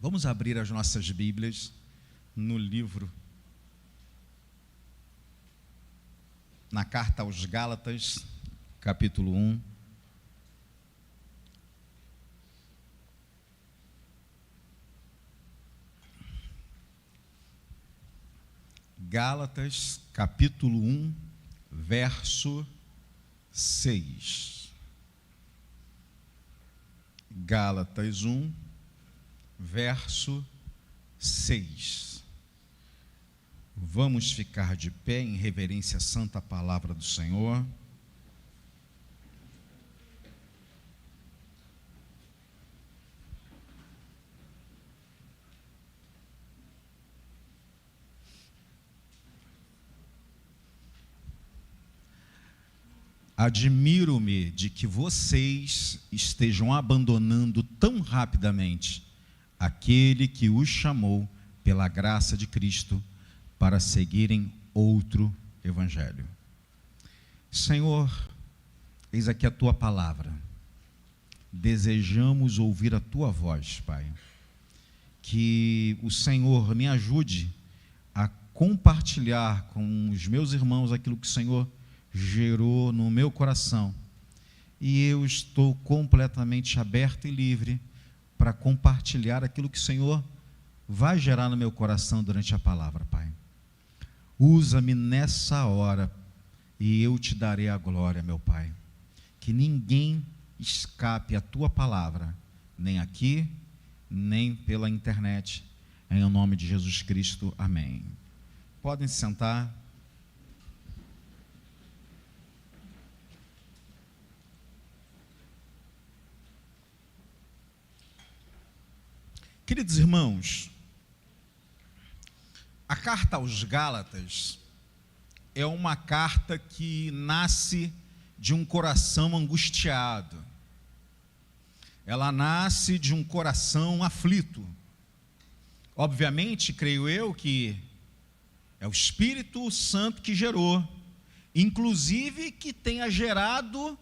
Vamos abrir as nossas Bíblias no livro, na carta aos Gálatas, capítulo 1. Gálatas, capítulo 1, verso 6. Gálatas 1, verso 6. Vamos ficar de pé em reverência à santa palavra do Senhor. Admiro-me de que vocês estejam abandonando tão rapidamente aquele que os chamou pela graça de Cristo para seguirem outro evangelho. Senhor, eis aqui a tua palavra. Desejamos ouvir a tua voz, Pai. Que o Senhor me ajude a compartilhar com os meus irmãos aquilo que o Senhor gerou no meu coração, e eu estou completamente aberto e livre para compartilhar aquilo que o Senhor vai gerar no meu coração durante a palavra, Pai. Usa-me nessa hora e eu te darei a glória, meu Pai. Que ninguém escape a tua palavra, nem aqui, nem pela internet, em nome de Jesus Cristo, amém. Podem se sentar. Queridos irmãos, a carta aos Gálatas é uma carta que nasce de um coração angustiado. Ela nasce de um coração aflito. Obviamente, creio eu que é o Espírito Santo que gerou, inclusive que tenha gerado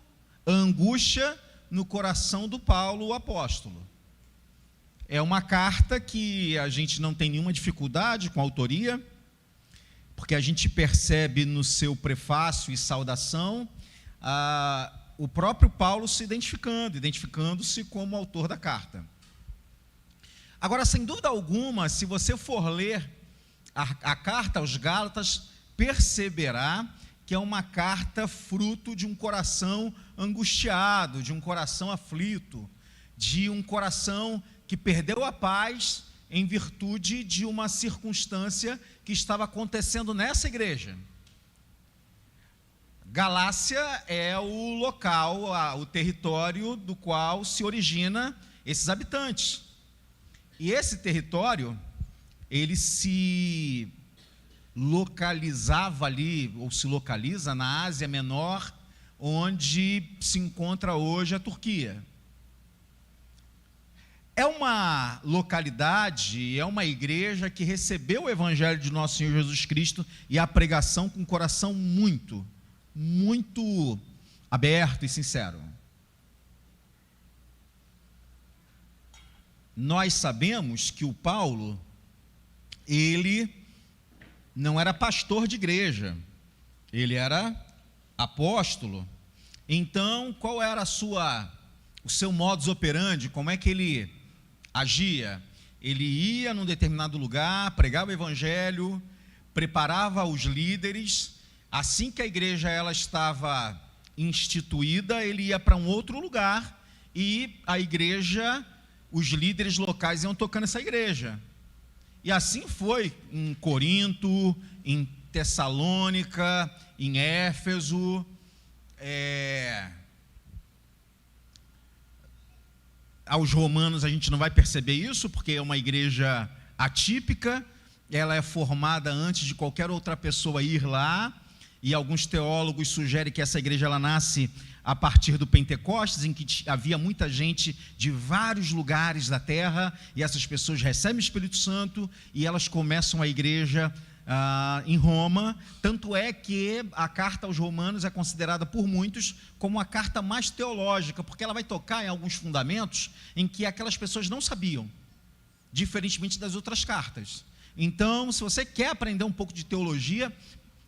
a angústia no coração do Paulo, o apóstolo. É uma carta que a gente não tem nenhuma dificuldade com a autoria, porque a gente percebe no seu prefácio e saudação o próprio Paulo se identificando-se como autor da carta. Agora, sem dúvida alguma, se você for ler a carta aos Gálatas, perceberá que é uma carta fruto de um coração angustiado, de um coração aflito, de um coração que perdeu a paz em virtude de uma circunstância que estava acontecendo nessa igreja. Galácia é o local, o território do qual se origina esses habitantes. E esse território, ele se localizava ali, ou se localiza na Ásia Menor, onde se encontra hoje a Turquia. É uma localidade, é uma igreja que recebeu o evangelho de nosso Senhor Jesus Cristo e a pregação com o coração muito aberto e sincero. Nós sabemos que o Paulo, ele não era pastor de igreja, ele era apóstolo. Então, qual era o seu modus operandi, como é que ele agia? Ele ia num determinado lugar, pregava o evangelho, preparava os líderes. Assim que a igreja ela estava instituída, ele ia para um outro lugar e a igreja, os líderes locais iam tocando essa igreja. E assim foi em Corinto, em Tessalônica, em Éfeso. Aos romanos a gente não vai perceber isso, porque é uma igreja atípica, ela é formada antes de qualquer outra pessoa ir lá, e alguns teólogos sugerem que essa igreja ela nasce a partir do Pentecostes, em que havia muita gente de vários lugares da terra, e essas pessoas recebem o Espírito Santo, e elas começam a igreja em Roma. Tanto é que a carta aos Romanos é considerada por muitos como a carta mais teológica, porque ela vai tocar em alguns fundamentos em que aquelas pessoas não sabiam. diferentemente das outras cartas. Então, se você quer aprender um pouco de teologia,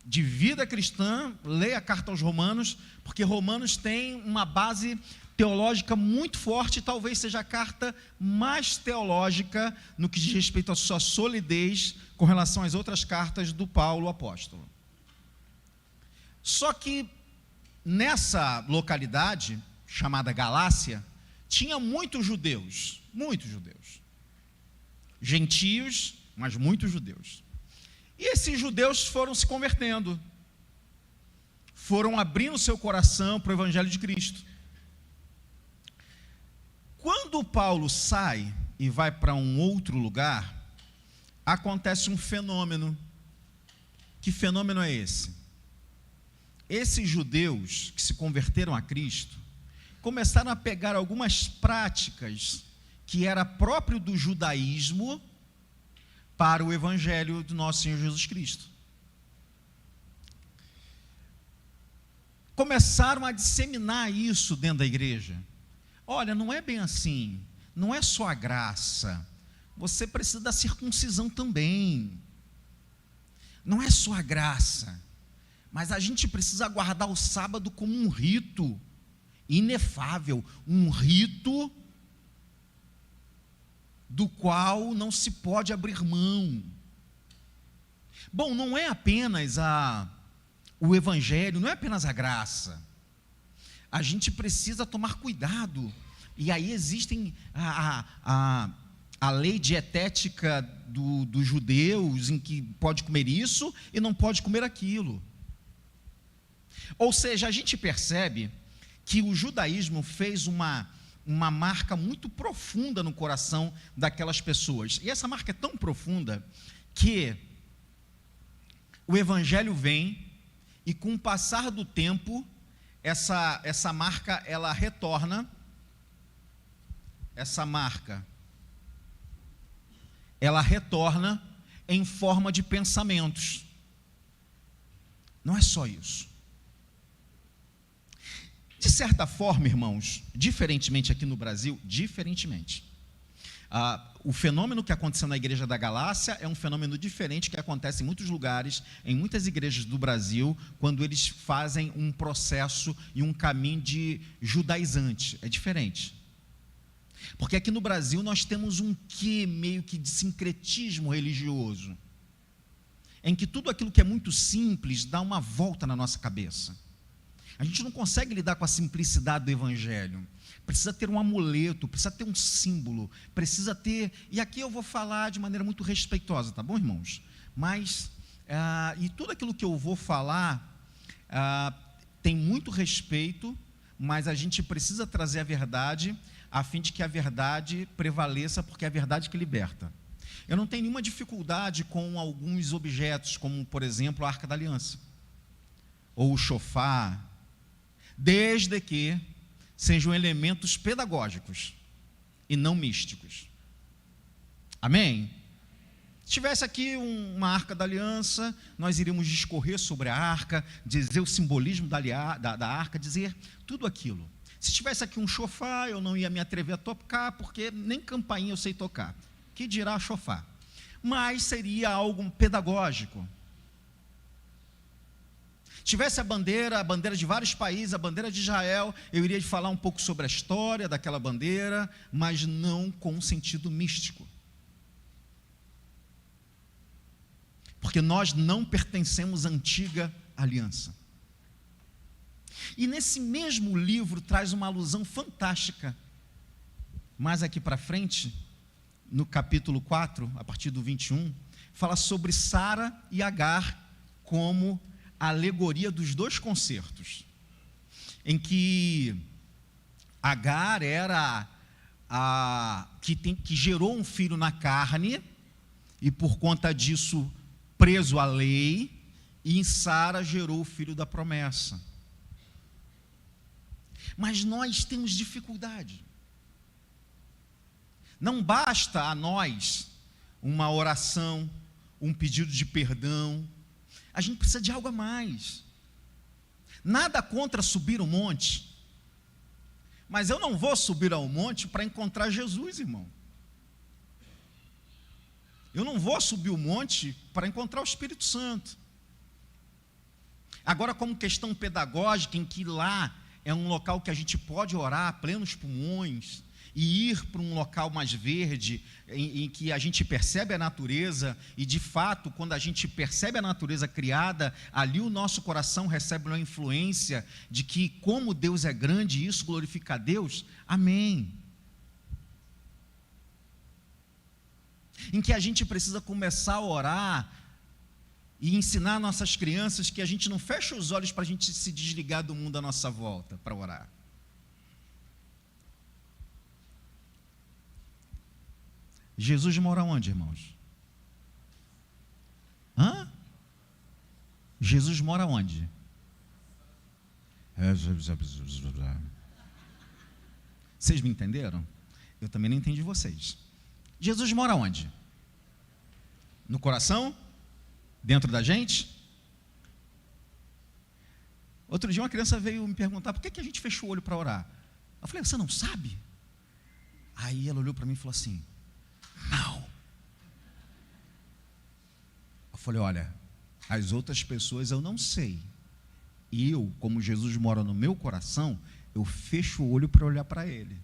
de vida cristã, leia a carta aos Romanos, porque Romanos tem uma base teológica muito forte, talvez seja a carta mais teológica no que diz respeito à sua solidez com relação às outras cartas do Paulo apóstolo. Só que nessa localidade, chamada Galácia, tinha muitos judeus, gentios, mas muitos judeus. E esses judeus foram se convertendo, foram abrindo seu coração para o Evangelho de Cristo. Quando Paulo sai e vai para um outro lugar, acontece um fenômeno. Que fenômeno é esse? Esses judeus que se converteram a Cristo começaram a pegar algumas práticas que era próprio do judaísmo para o Evangelho do nosso Senhor Jesus Cristo. Começaram a disseminar isso dentro da igreja. Olha, não é bem assim, não é só a graça, você precisa da circuncisão também. Não é só a graça, mas a gente precisa guardar o sábado como um rito inefável, um rito do qual não se pode abrir mão. Bom, não é apenas o Evangelho, não é apenas a graça. A gente precisa tomar cuidado. E aí existem a lei dietética dos judeus, em que pode comer isso e não pode comer aquilo. Ou seja, a gente percebe que o judaísmo fez uma marca muito profunda no coração daquelas pessoas. E essa marca é tão profunda que o Evangelho vem e, com o passar do tempo, essa marca, ela retorna. Essa marca, ela retorna em forma de pensamentos. Não é só isso. De certa forma, irmãos, diferentemente aqui no Brasil, o fenômeno que aconteceu na igreja da Galácia é um fenômeno diferente que acontece em muitos lugares, em muitas igrejas do Brasil, quando eles fazem um processo e um caminho de judaizante. É diferente. Porque aqui no Brasil nós temos um quê meio que de sincretismo religioso, em que tudo aquilo que é muito simples dá uma volta na nossa cabeça. A gente não consegue lidar com a simplicidade do Evangelho. Precisa ter um amuleto, precisa ter um símbolo, precisa ter... E aqui eu vou falar de maneira muito respeitosa, tá bom, irmãos? Mas, e tudo aquilo que eu vou falar tem muito respeito, mas a gente precisa trazer a verdade, a fim de que a verdade prevaleça, porque é a verdade que liberta. Eu não tenho nenhuma dificuldade com alguns objetos, como, por exemplo, a Arca da Aliança, ou o shofar, desde que sejam elementos pedagógicos e não místicos. Amém? Se tivesse aqui uma Arca da Aliança, nós iríamos discorrer sobre a Arca, dizer o simbolismo da Arca, dizer tudo aquilo. Se tivesse aqui um shofar, eu não ia me atrever a tocar, porque nem campainha eu sei tocar. Que dirá shofar? Mas seria algo pedagógico. Tivesse a bandeira de vários países, a bandeira de Israel, eu iria falar um pouco sobre a história daquela bandeira, mas não com um sentido místico. Porque nós não pertencemos à antiga aliança. E nesse mesmo livro traz uma alusão fantástica. Mais aqui para frente, no capítulo 4, a partir do 21, fala sobre Sara e Agar como a alegoria dos dois concertos, em que Agar era que gerou um filho na carne, e por conta disso preso à lei, e em Sara gerou o filho da promessa. Mas nós temos dificuldade. Não basta a nós uma oração, um pedido de perdão. A gente precisa de algo a mais. Nada contra subir o monte, mas eu não vou subir ao monte para encontrar Jesus, irmão. Eu não vou subir o monte para encontrar o Espírito Santo. Agora, como questão pedagógica, em que lá é um local que a gente pode orar a plenos pulmões, e ir para um local mais verde, em que a gente percebe a natureza, e de fato, quando a gente percebe a natureza criada, ali o nosso coração recebe uma influência de que, como Deus é grande, isso glorifica a Deus, amém. Em que a gente precisa começar a orar e ensinar nossas crianças que a gente não fecha os olhos para a gente se desligar do mundo à nossa volta para orar. Jesus mora onde, irmãos? Jesus mora onde? Vocês me entenderam? Eu também não entendi vocês. Jesus mora onde? No coração? Dentro da gente? Outro dia uma criança veio me perguntar por que a gente fechou o olho para orar. Eu falei, você não sabe? Aí ela olhou para mim e falou assim, não. Eu falei, olha, as outras pessoas eu não sei. E eu, como Jesus mora no meu coração, eu fecho o olho para olhar para Ele.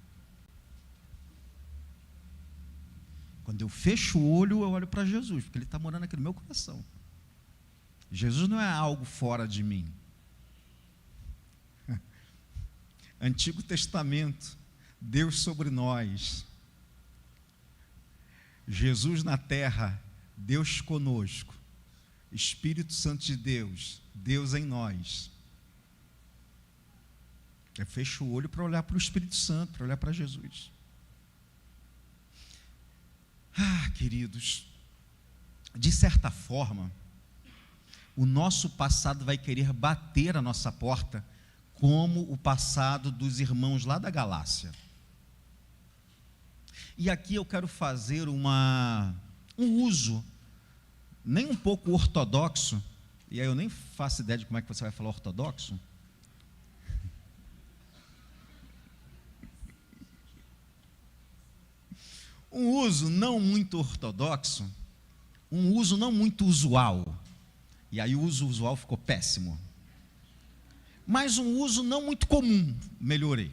Quando eu fecho o olho, eu olho para Jesus, porque Ele está morando aqui no meu coração. Jesus não é algo fora de mim. Antigo Testamento, Deus sobre nós. Jesus na terra, Deus conosco. Espírito Santo de Deus, Deus em nós. Eu fecho o olho para olhar para o Espírito Santo, para olhar para Jesus. Queridos, de certa forma, o nosso passado vai querer bater a nossa porta, como o passado dos irmãos lá da Galácia. E aqui eu quero fazer um uso, nem um pouco ortodoxo, e aí eu nem faço ideia de como é que você vai falar ortodoxo. Um uso não muito ortodoxo, um uso não muito usual, e aí o uso usual ficou péssimo, mas um uso não muito comum, melhorei.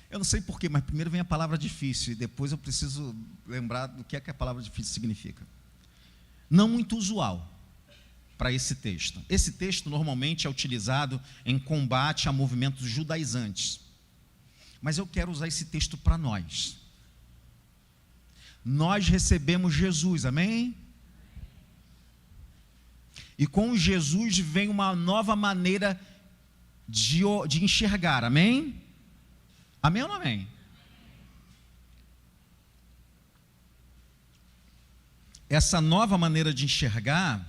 Eu não sei porquê, mas primeiro vem a palavra difícil, e depois eu preciso lembrar do que a palavra difícil significa. Não muito usual para esse texto. Esse texto normalmente é utilizado em combate a movimentos judaizantes, mas eu quero usar esse texto para nós. Nós recebemos Jesus, amém? E com Jesus vem uma nova maneira de enxergar, amém? Amém ou não amém? Essa nova maneira de enxergar,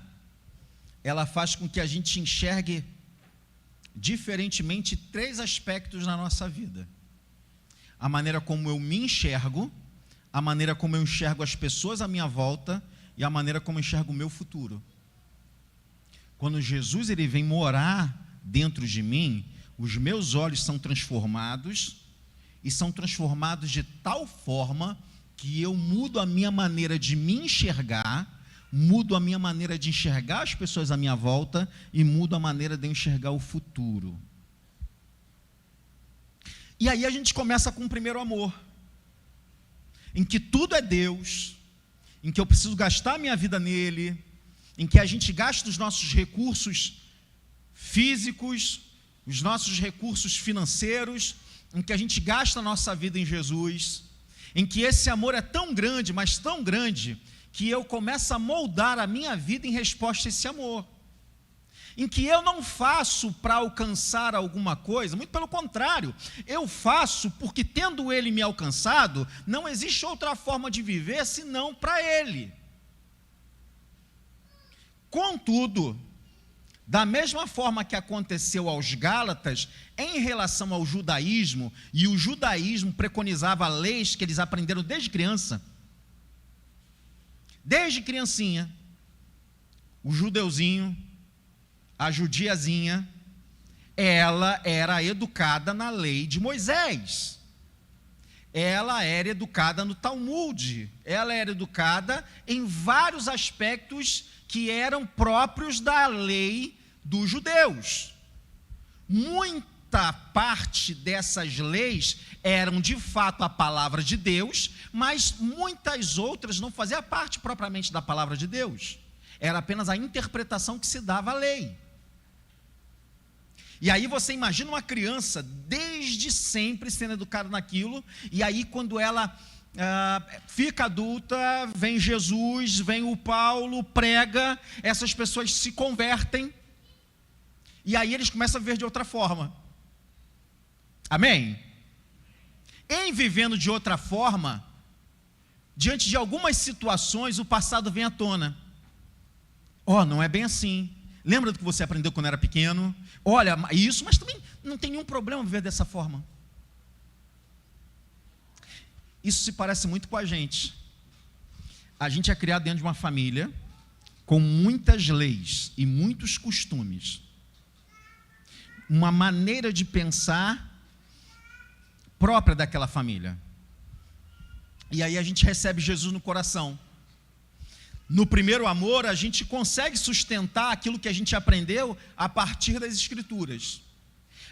ela faz com que a gente enxergue diferentemente 3 aspectos na nossa vida. A maneira como eu me enxergo, a maneira como eu enxergo as pessoas à minha volta e a maneira como eu enxergo o meu futuro. Quando Jesus ele vem morar dentro de mim, os meus olhos são transformados, e são transformados de tal forma que eu mudo a minha maneira de me enxergar, mudo a minha maneira de enxergar as pessoas à minha volta e mudo a maneira de eu enxergar o futuro. E aí a gente começa com o primeiro amor, em que tudo é Deus, em que eu preciso gastar a minha vida nele, em que a gente gasta os nossos recursos físicos, os nossos recursos financeiros, em que a gente gasta a nossa vida em Jesus, em que esse amor é tão grande, mas tão grande, que eu começo a moldar a minha vida em resposta a esse amor, em que eu não faço para alcançar alguma coisa, muito pelo contrário, eu faço porque tendo Ele me alcançado, não existe outra forma de viver senão para Ele. Contudo, da mesma forma que aconteceu aos Gálatas, em relação ao judaísmo, e o judaísmo preconizava leis que eles aprenderam desde criança, desde criancinha, o judeuzinho, a judiazinha, ela era educada na lei de Moisés. ela era educada no Talmud, ela era educada em vários aspectos que eram próprios da lei dos judeus. Muita parte dessas leis eram de fato a palavra de Deus, mas muitas outras não faziam parte propriamente da palavra de Deus. Era apenas a interpretação que se dava à lei. E aí você imagina uma criança desde sempre sendo educada naquilo, e aí quando ela fica adulta, vem Jesus, vem o Paulo, prega, essas pessoas se convertem, e aí eles começam a viver de outra forma. Amém? Em vivendo de outra forma, diante de algumas situações, o passado vem à tona. Não é bem assim. Lembra do que você aprendeu quando era pequeno? Olha, isso, mas também não tem nenhum problema viver dessa forma. Isso se parece muito com a gente. A gente é criado dentro de uma família com muitas leis e muitos costumes. Uma maneira de pensar própria daquela família. E aí a gente recebe Jesus no coração. No primeiro amor, a gente consegue sustentar aquilo que a gente aprendeu a partir das Escrituras.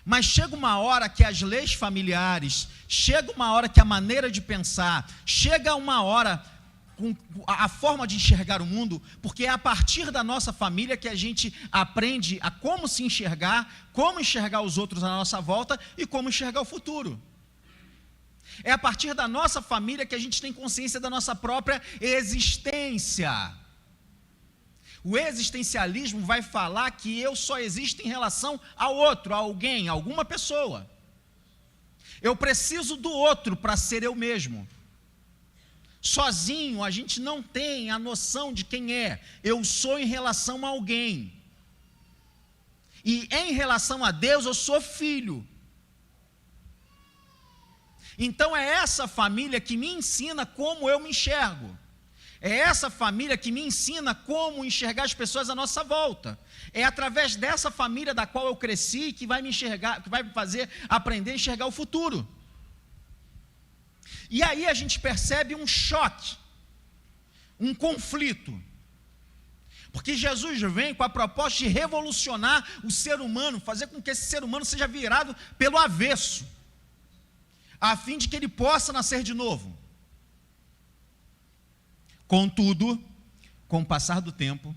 Mas chega uma hora que as leis familiares, chega uma hora que a maneira de pensar, chega uma hora com a forma de enxergar o mundo, porque é a partir da nossa família que a gente aprende a como se enxergar, como enxergar os outros à nossa volta e como enxergar o futuro. É a partir da nossa família que a gente tem consciência da nossa própria existência. O existencialismo vai falar que eu só existo em relação ao outro, a alguém, a alguma pessoa. Eu preciso do outro para ser eu mesmo. Sozinho a gente não tem a noção de quem é. Eu sou em relação a alguém. E em relação a Deus eu sou filho. Então é essa família que me ensina como eu me enxergo. É essa família que me ensina como enxergar as pessoas à nossa volta. É através dessa família da qual eu cresci que vai me enxergar, que vai me fazer aprender a enxergar o futuro. E aí a gente percebe um choque, um conflito. Porque Jesus vem com a proposta de revolucionar o ser humano, fazer com que esse ser humano seja virado pelo avesso, a fim de que ele possa nascer de novo. Contudo, com o passar do tempo,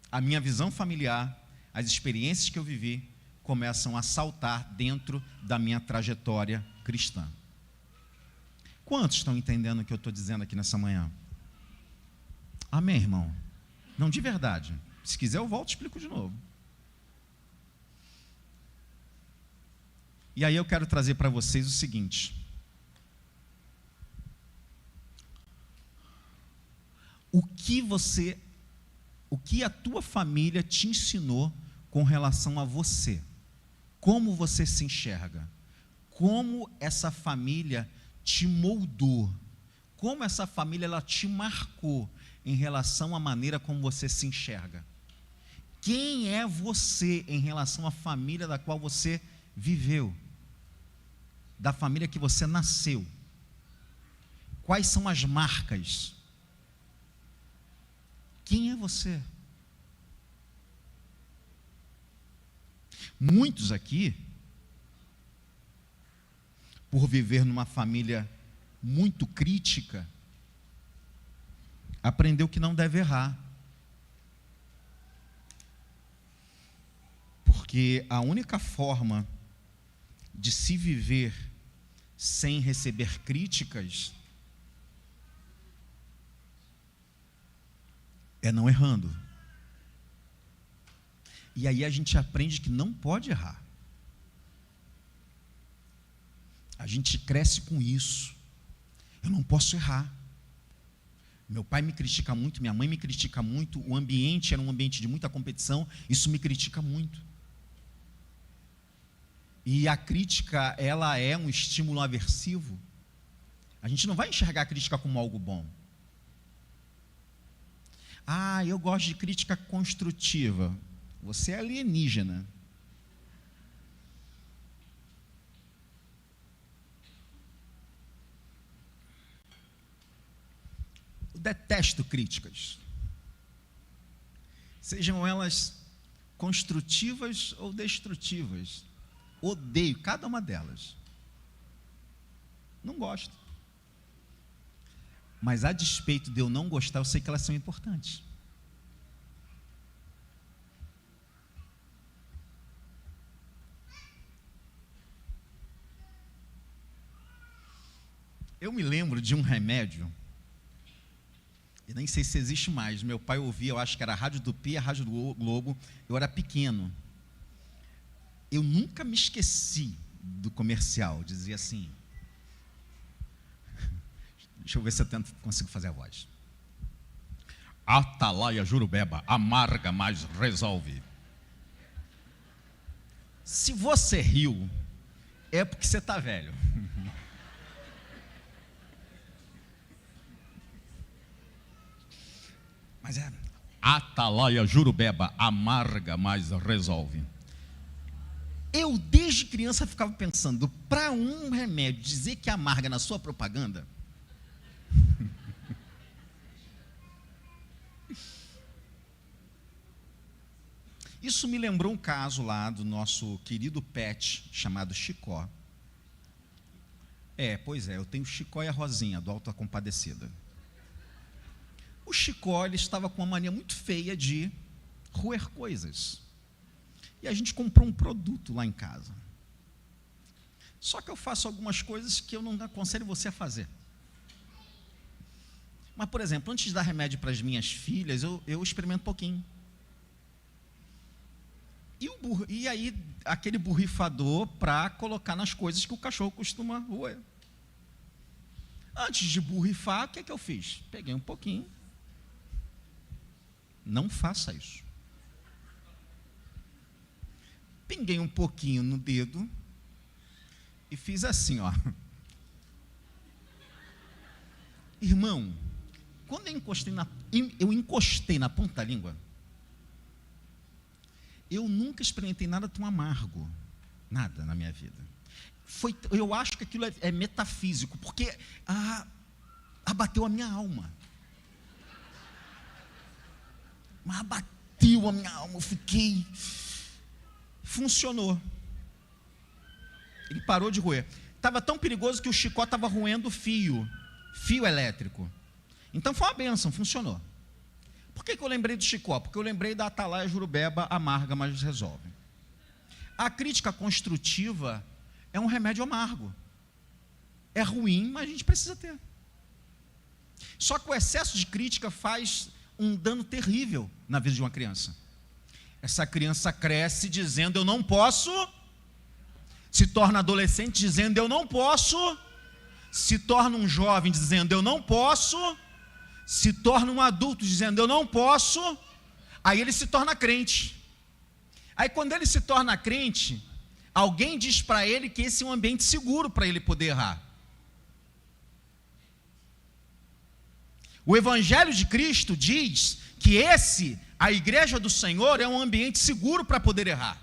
a minha visão familiar, as experiências que eu vivi, começam a saltar dentro da minha trajetória cristã. Quantos estão entendendo o que eu estou dizendo aqui nessa manhã? Amém, irmão? Não, de verdade. Se quiser eu volto e explico de novo. E aí eu quero trazer para vocês o seguinte. O que a tua família te ensinou com relação a você? Como você se enxerga? Como essa família te moldou? Como essa família ela te marcou em relação à maneira como você se enxerga? Quem é você em relação à família da qual você viveu? Da família que você nasceu? Quais são as marcas? Quem é você? Muitos aqui, por viver numa família muito crítica, aprendeu que não deve errar. Porque a única forma de se viver sem receber críticas é não errando. E aí a gente aprende que não pode errar. A gente cresce com isso. Eu não posso errar. Meu pai me critica muito, minha mãe me critica muito, o ambiente era um ambiente de muita competição, isso me critica muito. E a crítica, ela é um estímulo aversivo. A gente não vai enxergar a crítica como algo bom. Eu gosto de crítica construtiva. Você é alienígena. Eu detesto críticas, sejam elas construtivas ou destrutivas. Odeio cada uma delas. Não gosto. Mas a despeito de eu não gostar, eu sei que elas são importantes. Eu me lembro de um remédio, e nem sei se existe mais. Meu pai ouvia, eu acho que era a Rádio Tupi, a Rádio Globo. Eu era pequeno. Eu nunca me esqueci do comercial. Dizia assim, deixa eu ver se eu consigo fazer a voz. Atalaia Jurubeba, amarga, mas resolve. Se você riu, é porque você está velho. Mas é Atalaia Jurubeba, amarga, mas resolve. Eu, desde criança, ficava pensando, para um remédio dizer que amarga na sua propaganda, isso me lembrou um caso lá do nosso querido pet, chamado Chicó. Pois é, eu tenho o Chicó e a Rosinha, do Alto da Compadecida. O Chicó, ele estava com uma mania muito feia de roer coisas. E a gente comprou um produto lá em casa. Só que eu faço algumas coisas que eu não aconselho você a fazer. Mas, por exemplo, antes de dar remédio para as minhas filhas, eu experimento um pouquinho. E aí, aquele borrifador para colocar nas coisas que o cachorro costuma roer. Antes de borrifar, o que é que eu fiz? Peguei um pouquinho. Não faça isso. Pinguei um pouquinho no dedo e fiz assim, ó. Irmão, quando eu encostei na ponta da língua, eu nunca experimentei nada tão amargo, nada na minha vida. Eu acho que aquilo é metafísico, porque abateu a minha alma. Mas abateu a minha alma, eu fiquei... Funcionou. Ele parou de roer. Estava tão perigoso que o Chicó estava roendo fio elétrico. Então foi uma bênção, funcionou. Por que eu lembrei do Chicó? Porque eu lembrei da Atalaia Jurubeba, amarga, mas resolve. A crítica construtiva é um remédio amargo. É ruim, mas a gente precisa ter. Só que o excesso de crítica faz um dano terrível na vida de uma criança. Essa criança cresce dizendo eu não posso, se torna adolescente dizendo eu não posso, se torna um jovem dizendo eu não posso, se torna um adulto dizendo eu não posso, aí ele se torna crente. Aí quando ele se torna crente, alguém diz para ele que esse é um ambiente seguro para ele poder errar. O Evangelho de Cristo diz que a igreja do Senhor, é um ambiente seguro para poder errar.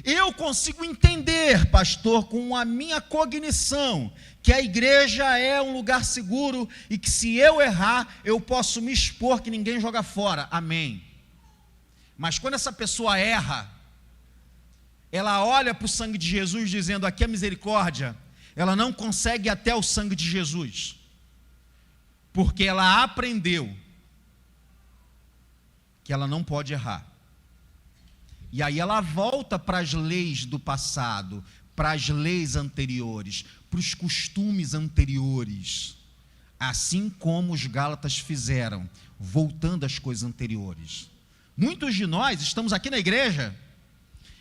Eu consigo entender, pastor, com a minha cognição, que a igreja é um lugar seguro e que se eu errar, eu posso me expor que ninguém joga fora. Amém. Mas quando essa pessoa erra, ela olha para o sangue de Jesus dizendo, aqui é misericórdia, ela não consegue ir até o sangue de Jesus, porque ela aprendeu que ela não pode errar. E aí ela volta para as leis do passado, para as leis anteriores, para os costumes anteriores, assim como os Gálatas fizeram, voltando às coisas anteriores. Muitos de nós estamos aqui na igreja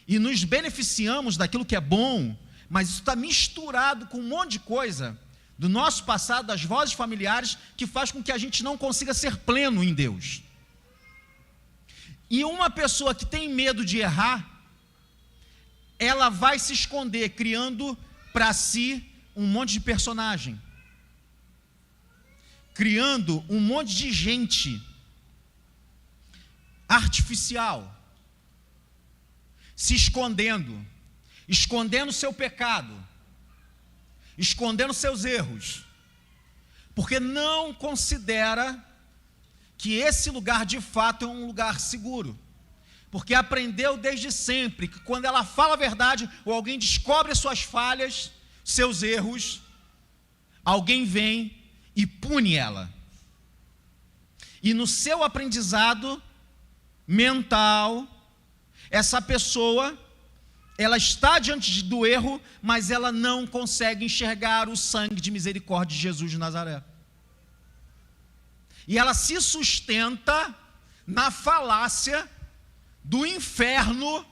e nos beneficiamos daquilo que é bom, mas isso está misturado com um monte de coisa do nosso passado, das vozes familiares, que faz com que a gente não consiga ser pleno em Deus. E uma pessoa que tem medo de errar, ela vai se esconder, criando para si um monte de personagem, criando um monte de gente artificial, se escondendo seu pecado, escondendo seus erros, porque não considera que esse lugar de fato é um lugar seguro, porque aprendeu desde sempre que quando ela fala a verdade, ou alguém descobre as suas falhas, seus erros, alguém vem e pune ela. E no seu aprendizado mental, essa pessoa, ela está diante do erro, mas ela não consegue enxergar o sangue de misericórdia de Jesus de Nazaré. E ela se sustenta na falácia do inferno,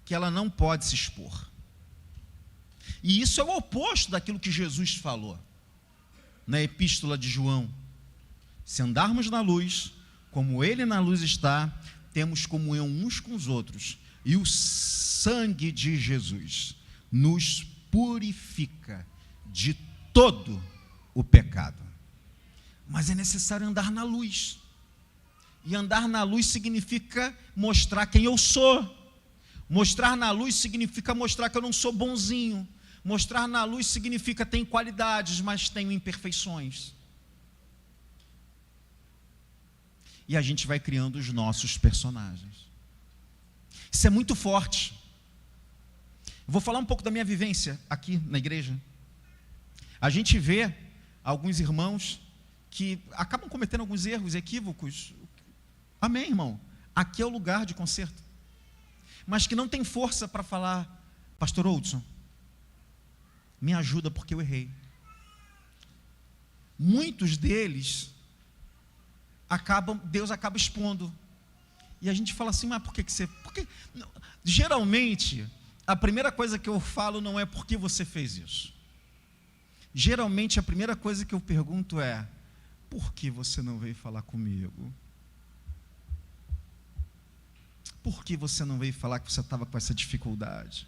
que ela não pode se expor. E isso é o oposto daquilo que Jesus falou na epístola de João. Se andarmos na luz, como Ele na luz está, temos comunhão uns com os outros, e o sangue de Jesus nos purifica de todo o pecado. Mas é necessário andar na luz. E andar na luz significa mostrar quem eu sou. Mostrar na luz significa mostrar que eu não sou bonzinho. Mostrar na luz significa tenho qualidades, mas tenho imperfeições. E a gente vai criando os nossos personagens. Isso é muito forte. Eu vou falar um pouco da minha vivência aqui na igreja. A gente vê alguns irmãos que acabam cometendo alguns erros, equívocos. Amém, irmão? Aqui é o lugar de conserto. Mas que não tem força para falar, pastor Hudson, me ajuda porque eu errei. Muitos deles Deus acaba expondo. E a gente fala assim, mas por que você... Porque, geralmente, a primeira coisa que eu falo não é por que você fez isso. Geralmente, a primeira coisa que eu pergunto é, por que você não veio falar comigo? Por que você não veio falar que você estava com essa dificuldade?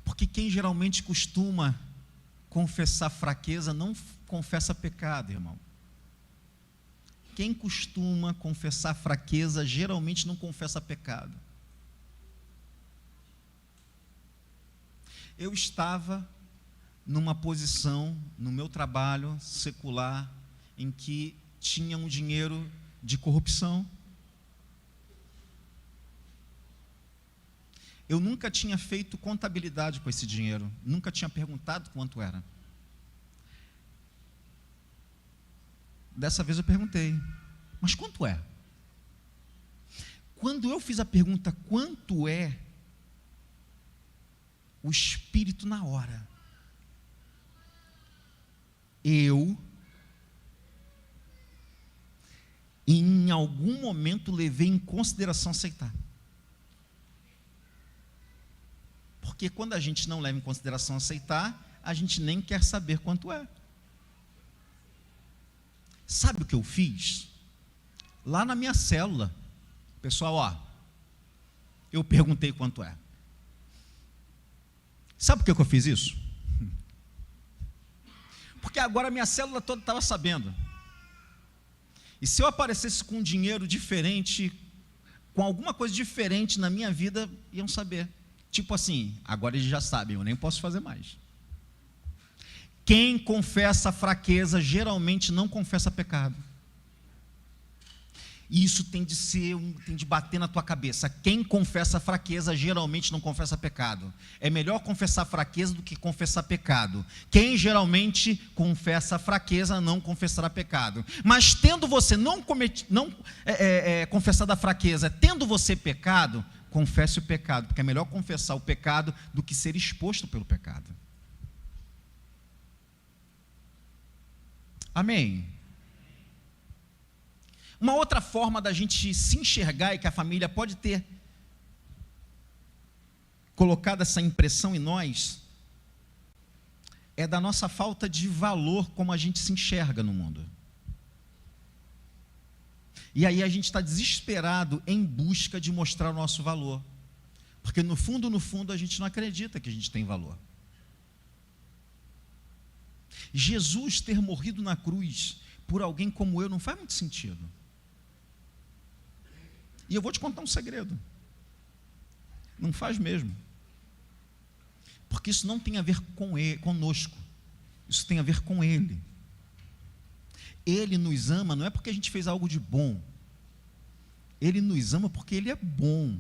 Porque quem geralmente costuma confessar fraqueza não confessa pecado, irmão. Quem costuma confessar fraqueza geralmente não confessa pecado. Eu estava numa posição no meu trabalho secular em que tinha um dinheiro de corrupção. Eu nunca tinha feito contabilidade com esse dinheiro, nunca tinha perguntado quanto era. Dessa vez eu perguntei, mas quanto é? Quando eu fiz a pergunta, quanto é? O Espírito na hora. Eu, em algum momento, levei em consideração aceitar. Porque quando a gente não leva em consideração aceitar, a gente nem quer saber quanto é. Sabe o que eu fiz? Lá na minha célula, pessoal, eu perguntei quanto é. Sabe por que eu fiz isso? Porque agora a minha célula toda estava sabendo. E se eu aparecesse com dinheiro diferente, com alguma coisa diferente na minha vida, iam saber. Tipo assim, agora eles já sabem, eu nem posso fazer mais. Quem confessa fraqueza, geralmente não confessa pecado. E isso tem de bater na tua cabeça. Quem confessa fraqueza, geralmente não confessa pecado. É melhor confessar fraqueza do que confessar pecado. Quem geralmente confessa fraqueza, não confessará pecado. Mas tendo você confessado a fraqueza, tendo você pecado, confesse o pecado, porque é melhor confessar o pecado do que ser exposto pelo pecado. Amém? Uma outra forma da gente se enxergar e que a família pode ter colocado essa impressão em nós é da nossa falta de valor como a gente se enxerga no mundo. E aí a gente está desesperado em busca de mostrar o nosso valor. Porque no fundo, a gente não acredita que a gente tem valor. Jesus ter morrido na cruz por alguém como eu não faz muito sentido. E eu vou te contar um segredo. Não faz mesmo. Porque isso não tem a ver com ele, conosco, isso tem a ver com Ele. Ele nos ama não é porque a gente fez algo de bom, Ele nos ama porque Ele é bom,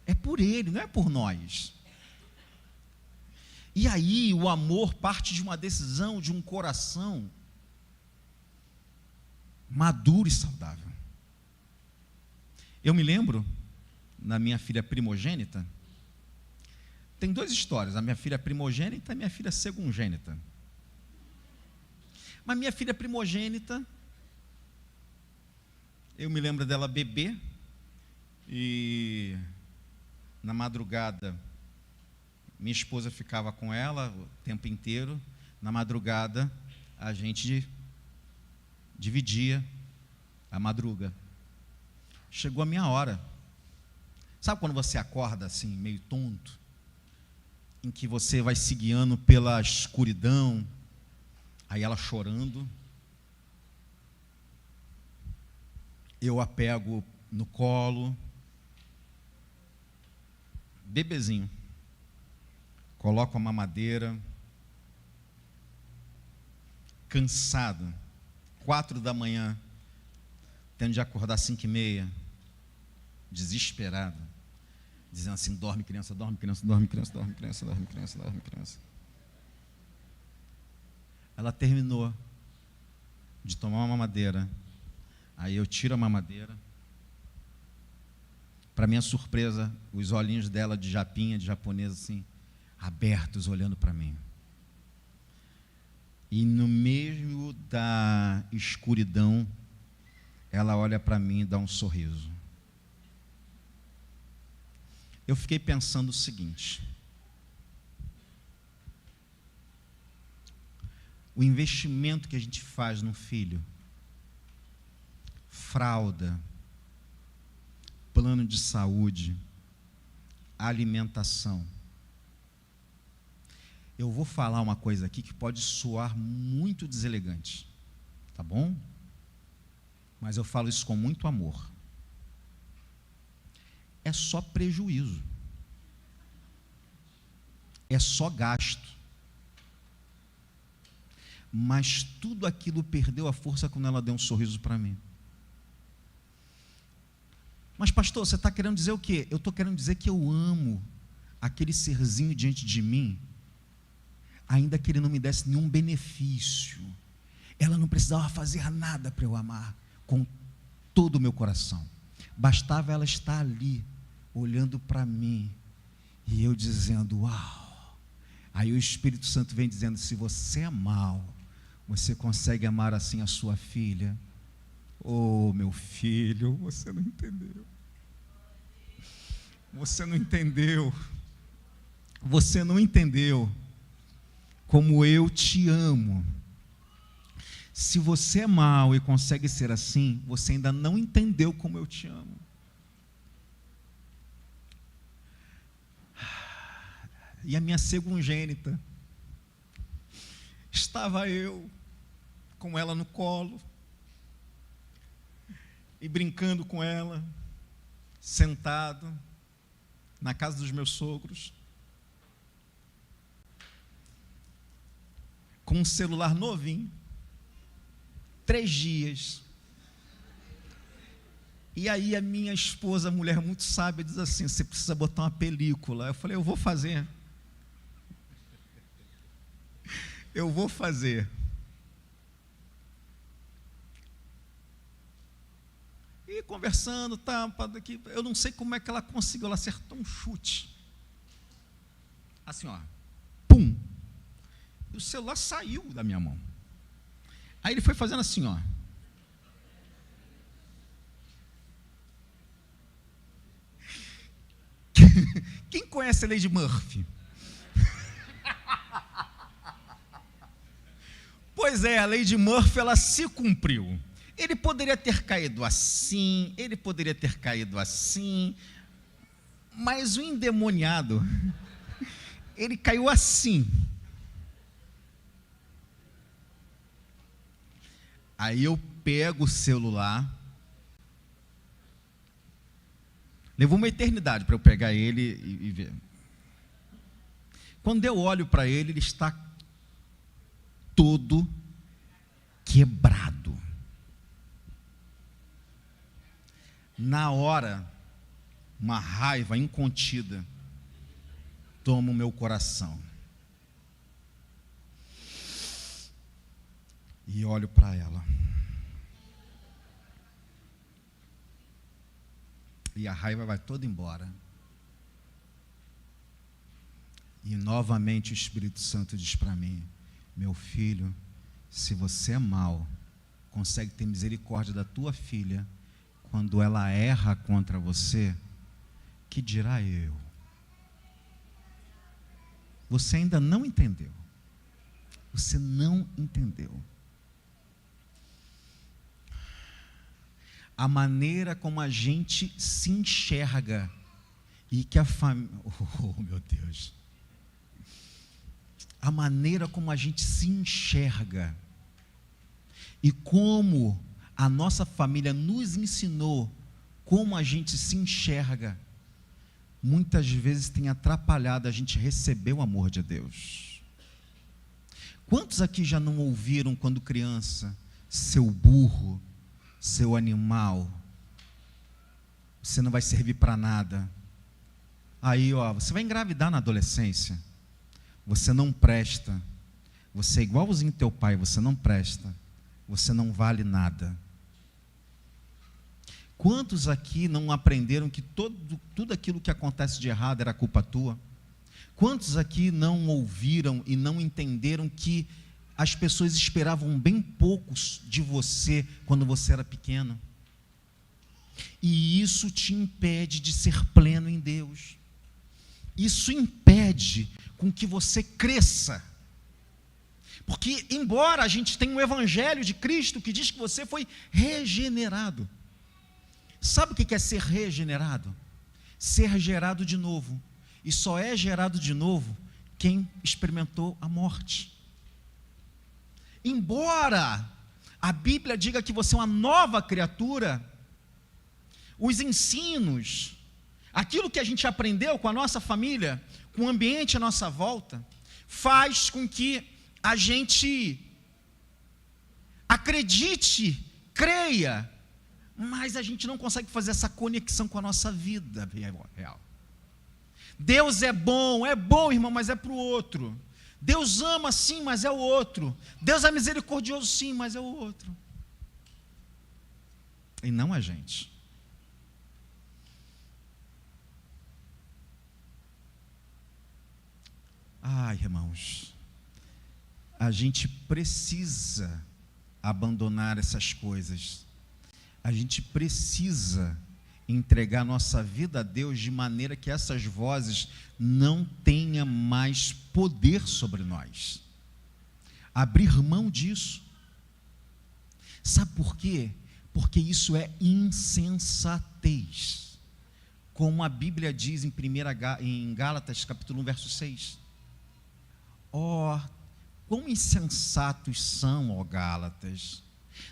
é por Ele, não é por nós. E aí o amor parte de uma decisão, de um coração maduro e saudável. Eu me lembro, na minha filha primogênita, tem duas histórias, a minha filha primogênita e a minha filha segungênita. Mas minha filha primogênita, eu me lembro dela bebê, e na madrugada, minha esposa ficava com ela o tempo inteiro. Na madrugada, a gente dividia a madruga. Chegou a minha hora. Sabe quando você acorda assim, meio tonto? Em que você vai se guiando pela escuridão, aí ela chorando. Eu a pego no colo, bebezinho. Coloco a mamadeira, cansado, 4 da manhã, tendo de acordar 5h30, desesperado, dizendo assim: dorme criança, dorme criança, dorme criança, dorme criança, dorme criança, dorme criança. Ela terminou de tomar uma mamadeira, aí eu tiro a mamadeira. Para minha surpresa, os olhinhos dela de japinha, de japonesa assim, abertos, olhando para mim. E no meio da escuridão, ela olha para mim e dá um sorriso. Eu fiquei pensando o seguinte: o investimento que a gente faz no filho, fralda, plano de saúde, alimentação. Eu vou falar uma coisa aqui que pode soar muito deselegante, tá bom? Mas eu falo isso com muito amor. É só prejuízo, é só gasto. Mas tudo aquilo perdeu a força quando ela deu um sorriso para mim. Mas pastor, você está querendo dizer o quê? Eu estou querendo dizer que eu amo aquele serzinho diante de mim, ainda que ele não me desse nenhum benefício. Ela não precisava fazer nada para eu amar com todo o meu coração. Bastava ela estar ali, olhando para mim, e eu dizendo: uau. Aí o Espírito Santo vem dizendo: se você é mau, você consegue amar assim a sua filha? Oh, meu filho, você não entendeu. Você não entendeu. Você não entendeu como eu te amo. Se você é mau e consegue ser assim, você ainda não entendeu como eu te amo. E a minha segungênita, estava eu com ela no colo e brincando com ela, sentado na casa dos meus sogros, com um celular novinho, 3 dias. E aí a minha esposa, mulher muito sábia, diz assim: você precisa botar uma película. Eu falei: eu vou fazer. Eu vou fazer. E conversando, aqui, eu não sei como é que ela conseguiu, ela acertou um chute. Assim, ó. Pum! E o celular saiu da minha mão. Aí ele foi fazendo assim, ó. Quem conhece a lei de Murphy? Pois é, a lei de Murphy, ela se cumpriu. Ele poderia ter caído assim, ele poderia ter caído assim, mas o endemoniado, ele caiu assim. Aí eu pego o celular, levou uma eternidade para eu pegar ele e ver. Quando eu olho para ele, ele está todo quebrado. Na hora, uma raiva incontida toma o meu coração. E olho para ela. E a raiva vai toda embora. E novamente o Espírito Santo diz para mim: meu filho, se você é mau, consegue ter misericórdia da tua filha, quando ela erra contra você, que dirá eu? Você ainda não entendeu. Você não entendeu. A maneira como a gente se enxerga e que a família... Oh, meu Deus. A maneira como a gente se enxerga e como a nossa família nos ensinou como a gente se enxerga, muitas vezes tem atrapalhado a gente receber o amor de Deus. Quantos aqui já não ouviram quando criança: seu burro, seu animal, você não vai servir para nada? Aí, você vai engravidar na adolescência, você não presta, você é igualzinho teu pai, você não presta, você não vale nada. Quantos aqui não aprenderam que tudo aquilo que acontece de errado era culpa tua? Quantos aqui não ouviram e não entenderam que as pessoas esperavam bem poucos de você quando você era pequeno? E isso te impede de ser pleno em Deus. Isso impede com que você cresça. Porque, embora a gente tenha um evangelho de Cristo que diz que você foi regenerado, sabe o que é ser regenerado? Ser gerado de novo. E só é gerado de novo quem experimentou a morte. Embora a Bíblia diga que você é uma nova criatura, os ensinos, aquilo que a gente aprendeu com a nossa família, com o ambiente à nossa volta, faz com que a gente acredite, creia, mas a gente não consegue fazer essa conexão com a nossa vida real. Deus é bom, irmão, mas é para o outro. Deus ama sim, mas é o outro. Deus é misericordioso sim, mas é o outro. E não a gente. Ai, irmãos, a gente precisa abandonar essas coisas. A gente precisa entregar nossa vida a Deus de maneira que essas vozes não tenham mais poder sobre nós. Abrir mão disso. Sabe por quê? Porque isso é insensatez. Como a Bíblia diz em Gálatas capítulo 1, verso 6. Quão insensatos são, ó Gálatas.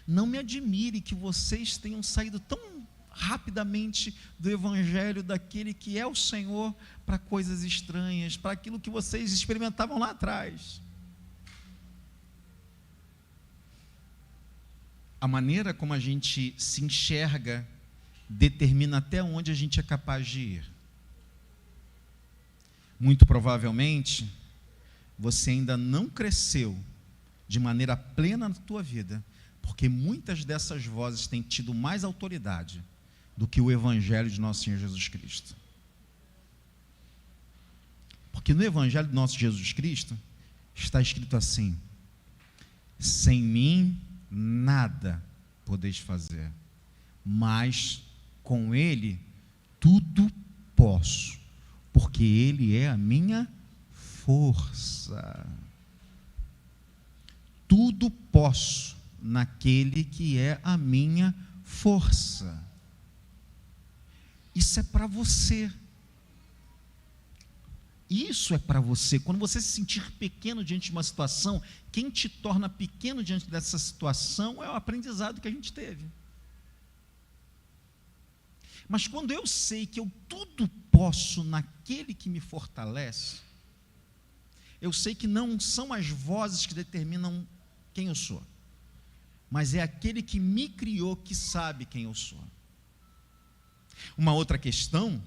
Não me admire que vocês tenham saído tão rapidamente do evangelho daquele que é o Senhor para coisas estranhas, para aquilo que vocês experimentavam lá atrás. A maneira como a gente se enxerga determina até onde a gente é capaz de ir. Muito provavelmente, você ainda não cresceu de maneira plena na tua vida, porque muitas dessas vozes têm tido mais autoridade do que o evangelho de nosso Senhor Jesus Cristo. Porque no evangelho de nosso Jesus Cristo está escrito assim: sem mim nada podeis fazer, mas com Ele tudo posso, porque Ele é a minha força. Tudo posso naquele que é a minha força. Isso é para você. Isso é para você. Quando você se sentir pequeno diante de uma situação, quem te torna pequeno diante dessa situação é o aprendizado que a gente teve. Mas quando eu sei que eu tudo posso naquele que me fortalece, eu sei que não são as vozes que determinam quem eu sou, mas é aquele que me criou que sabe quem eu sou. Uma outra questão,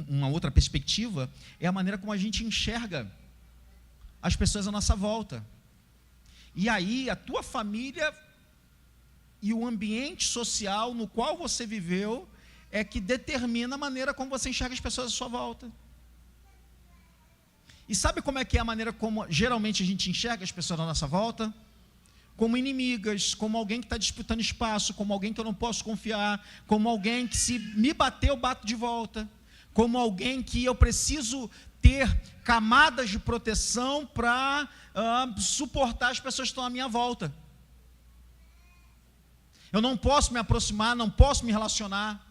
uma outra perspectiva, é a maneira como a gente enxerga as pessoas à nossa volta. E aí a tua família e o ambiente social no qual você viveu é que determina a maneira como você enxerga as pessoas à sua volta. E sabe como é que é a maneira como geralmente a gente enxerga as pessoas à nossa volta? Como inimigas, como alguém que está disputando espaço, como alguém que eu não posso confiar, como alguém que se me bater eu bato de volta, como alguém que eu preciso ter camadas de proteção para suportar as pessoas que estão à minha volta. Eu não posso me aproximar, não posso me relacionar.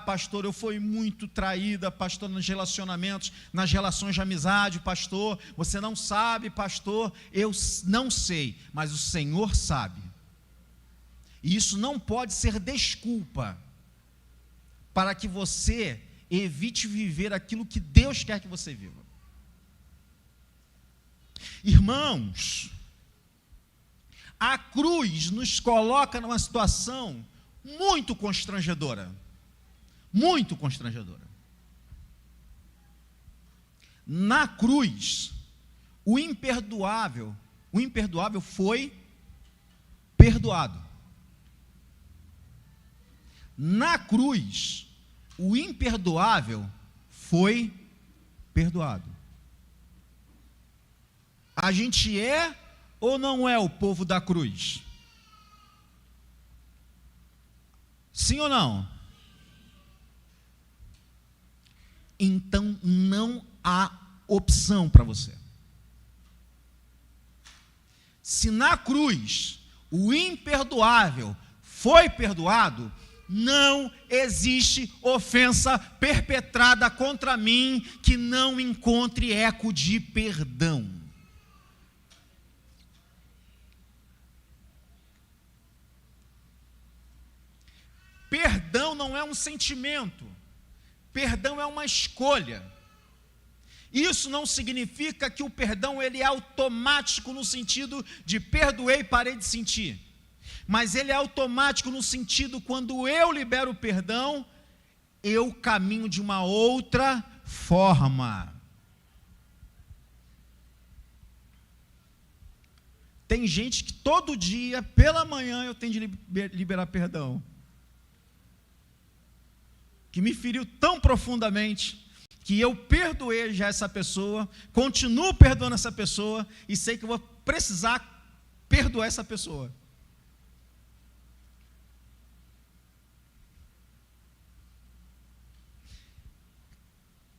Pastor, eu fui muito traída, pastor, nos relacionamentos, nas relações de amizade, pastor, você não sabe, pastor, eu não sei, mas o Senhor sabe. E isso não pode ser desculpa para que você evite viver aquilo que Deus quer que você viva. Irmãos, a cruz nos coloca numa situação muito constrangedora. Muito constrangedora. Na cruz, o imperdoável foi perdoado. Na cruz, o imperdoável foi perdoado. A gente é ou não é o povo da cruz? Sim ou não? Então não há opção para você. Se na cruz o imperdoável foi perdoado, não existe ofensa perpetrada contra mim que não encontre eco de perdão. Perdão não é um sentimento. Perdão é uma escolha. Isso não significa que o perdão ele é automático no sentido de perdoei e parei de sentir. Mas ele é automático no sentido quando eu libero o perdão, eu caminho de uma outra forma. Tem gente que todo dia, pela manhã, eu tenho de liberar perdão. Que me feriu tão profundamente, que eu perdoei já essa pessoa, continuo perdoando essa pessoa, e sei que eu vou precisar perdoar essa pessoa.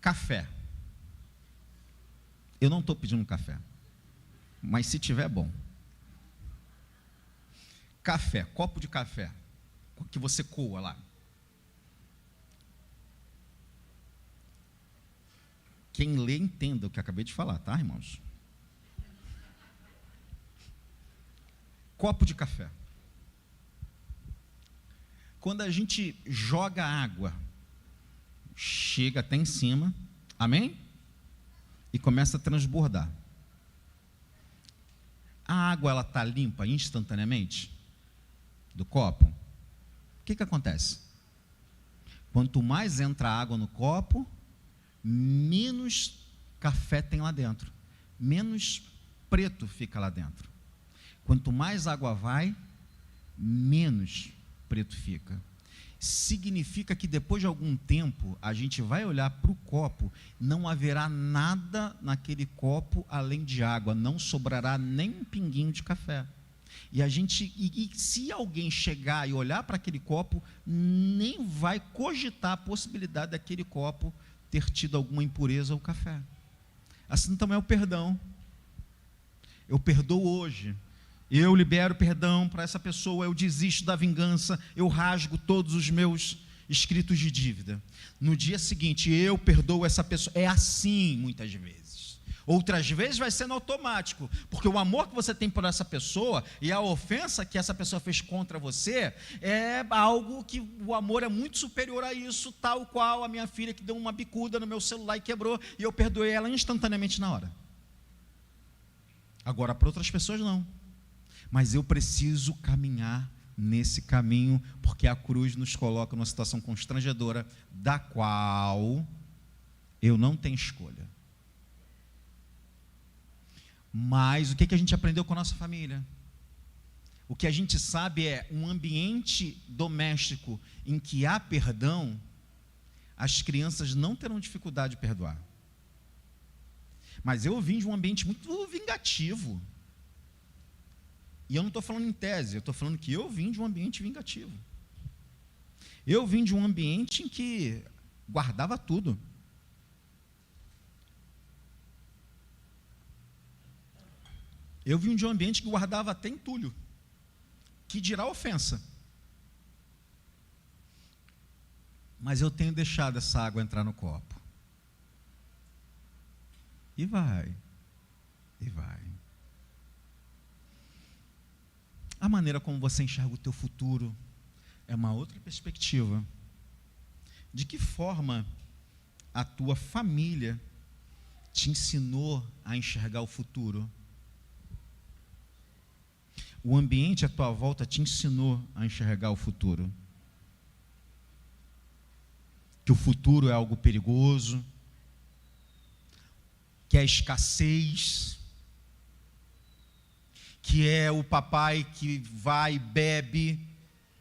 Café. Eu não estou pedindo café, mas se tiver, bom. Café, copo de café, que você coa lá. Quem lê, entenda o que eu acabei de falar, tá, irmãos? Copo de café. Quando a gente joga água, chega até em cima, amém? E começa a transbordar. A água, ela está limpa instantaneamente do copo? O que acontece? Quanto mais entra água no copo, menos café tem lá dentro, menos preto fica lá dentro. Quanto mais água vai, menos preto fica. Significa que depois de algum tempo, a gente vai olhar para o copo, não haverá nada naquele copo além de água, não sobrará nem um pinguinho de café. E se alguém chegar e olhar para aquele copo, nem vai cogitar a possibilidade daquele copo ter tido alguma impureza ou café. Assim também é o perdão. Eu perdoo hoje, eu libero perdão para essa pessoa, eu desisto da vingança, eu rasgo todos os meus escritos de dívida. No dia seguinte, eu perdoo essa pessoa. É assim muitas vezes. Outras vezes vai ser no automático, porque o amor que você tem por essa pessoa e a ofensa que essa pessoa fez contra você é algo que o amor é muito superior a isso, tal qual a minha filha que deu uma bicuda no meu celular e quebrou, e eu perdoei ela instantaneamente na hora. Agora, para outras pessoas não. Mas eu preciso caminhar nesse caminho, porque a cruz nos coloca numa situação constrangedora, da qual eu não tenho escolha. Mas o que a gente aprendeu com a nossa família? O que a gente sabe é um ambiente doméstico em que há perdão, as crianças não terão dificuldade de perdoar. Mas eu vim de um ambiente muito vingativo. E eu não estou falando em tese, eu estou falando que eu vim de um ambiente vingativo. Eu vim de um ambiente em que guardava tudo. Eu vim de um ambiente que guardava até entulho, que dirá ofensa. Mas eu tenho deixado essa água entrar no copo. E vai, e vai. A maneira como você enxerga o teu futuro é uma outra perspectiva. De que forma a tua família te ensinou a enxergar o futuro? O ambiente à tua volta te ensinou a enxergar o futuro. Que o futuro é algo perigoso, que é escassez, que é o papai que vai, bebe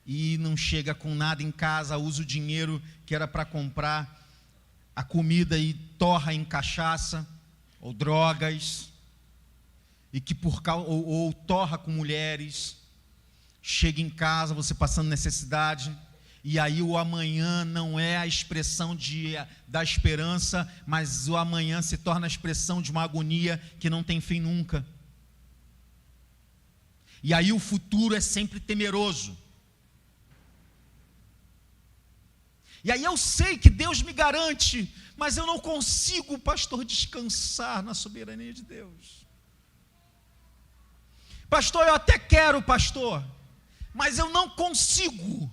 e não chega com nada em casa, usa o dinheiro que era para comprar a comida e torra em cachaça ou drogas, e que ou torra com mulheres, chega em casa, você passando necessidade, e aí o amanhã não é a expressão da esperança, mas o amanhã se torna a expressão de uma agonia que não tem fim nunca. E aí o futuro é sempre temeroso. E aí eu sei que Deus me garante, mas eu não consigo, pastor, descansar na soberania de Deus. Pastor, eu até quero, pastor, mas eu não consigo.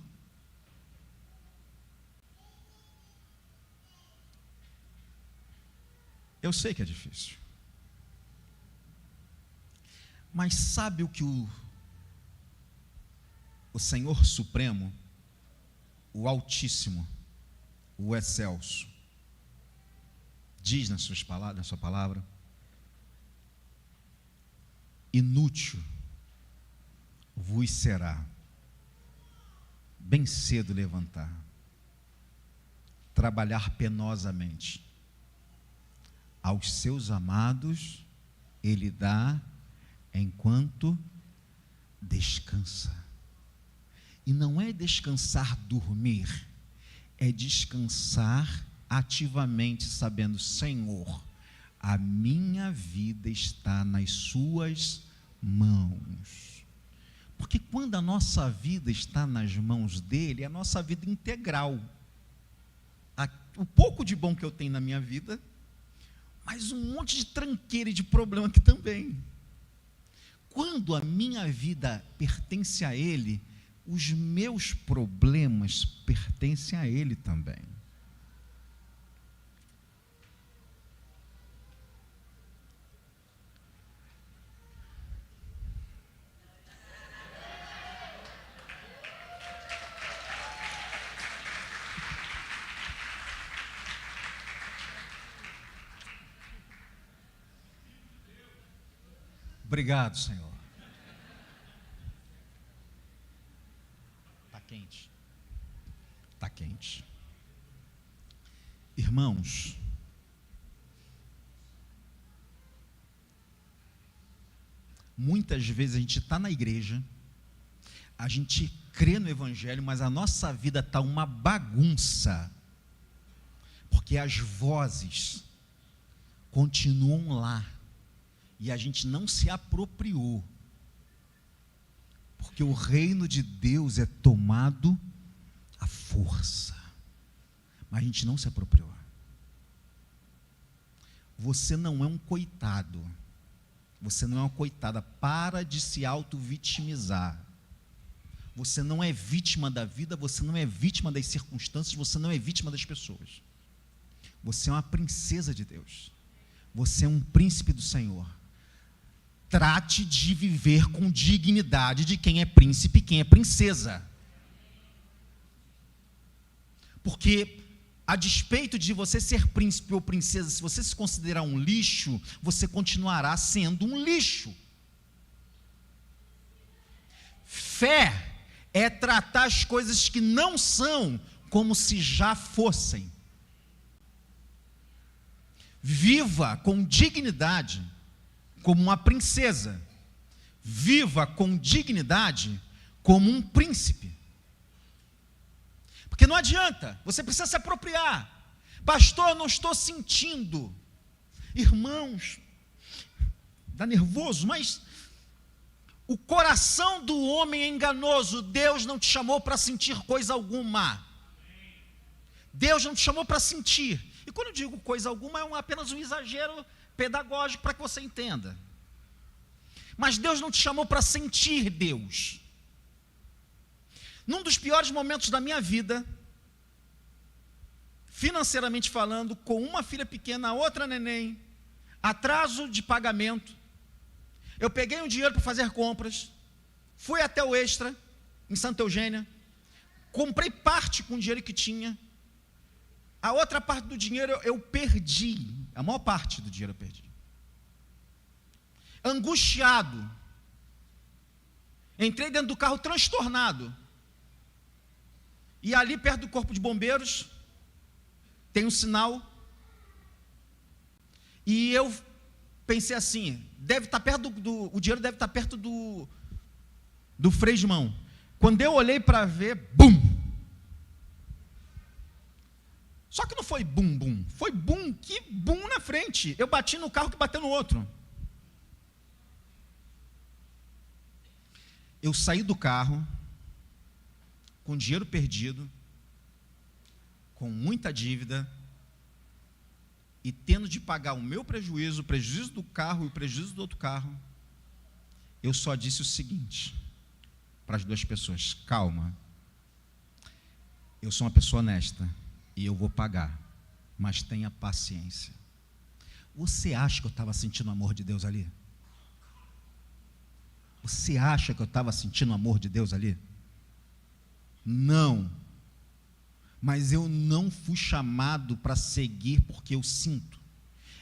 Eu sei que é difícil. Mas sabe o que o Senhor Supremo, o Altíssimo, o Excelso, diz na sua palavra? Inútil vos será bem cedo levantar, trabalhar penosamente. Aos seus amados ele dá enquanto descansa. E não é descansar dormir, é descansar ativamente, sabendo: Senhor, a minha vida está nas suas mãos. Porque quando a nossa vida está nas mãos dele, é a nossa vida integral. O pouco de bom que eu tenho na minha vida, mas um monte de tranqueira e de problema aqui também. Quando a minha vida pertence a ele, os meus problemas pertencem a ele também. Obrigado, Senhor. Está quente. Está quente. Irmãos, muitas vezes a gente está na igreja, a gente crê no Evangelho, mas a nossa vida está uma bagunça, porque as vozes continuam lá, e a gente não se apropriou, porque o reino de Deus é tomado à força, mas a gente não se apropriou. você não é um coitado. Você não é uma coitada. Para de se auto-vitimizar. Você não é vítima da vida, você não é vítima das circunstâncias, você não é vítima das pessoas. Você é uma princesa de Deus. Você é um príncipe do Senhor. Trate de viver com dignidade de quem é príncipe e quem é princesa. Porque, a despeito de você ser príncipe ou princesa, se você se considerar um lixo, você continuará sendo um lixo. Fé é tratar as coisas que não são como se já fossem. Viva com dignidade como uma princesa. Viva com dignidade como um príncipe. Porque não adianta, você precisa se apropriar. Pastor, eu não estou sentindo. Irmãos, dá nervoso, mas o coração do homem é enganoso. Deus não te chamou para sentir coisa alguma. Deus não te chamou para sentir. E quando eu digo coisa alguma, é apenas um exagero pedagógico para que você entenda. Mas Deus não te chamou para sentir Deus. Num dos piores momentos da minha vida, financeiramente falando, com uma filha pequena, outra neném, atraso de pagamento, eu peguei um dinheiro para fazer compras, fui até o Extra, em Santa Eugênia, comprei parte com o dinheiro que tinha, a outra parte do dinheiro eu perdi, a maior parte do dinheiro eu perdi. Angustiado, entrei dentro do carro transtornado, e ali perto do corpo de bombeiros, tem um sinal, e eu pensei assim, deve estar perto o dinheiro deve estar perto do freio de mão. Quando eu olhei para ver, bum! Só que não foi bum, bum, foi bum, que bum na frente. Eu bati no carro que bateu no outro. Eu saí do carro, com dinheiro perdido, com muita dívida, e tendo de pagar o meu prejuízo, o prejuízo do carro e o prejuízo do outro carro, eu só disse o seguinte para as duas pessoas: calma, eu sou uma pessoa honesta e eu vou pagar, mas tenha paciência. Você acha que eu estava sentindo o amor de Deus ali? Você acha que eu estava sentindo o amor de Deus ali? Não. Mas eu não fui chamado para seguir porque eu sinto.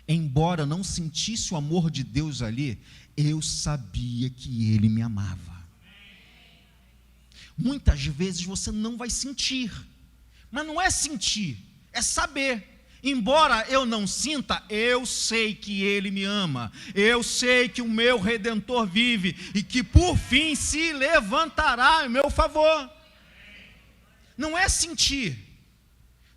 Embora eu não sentisse o amor de Deus ali, eu sabia que Ele me amava. Muitas vezes você não vai sentir, mas não é sentir, é saber. Embora eu não sinta, eu sei que Ele me ama, eu sei que o meu Redentor vive e que por fim se levantará em meu favor. Não é sentir.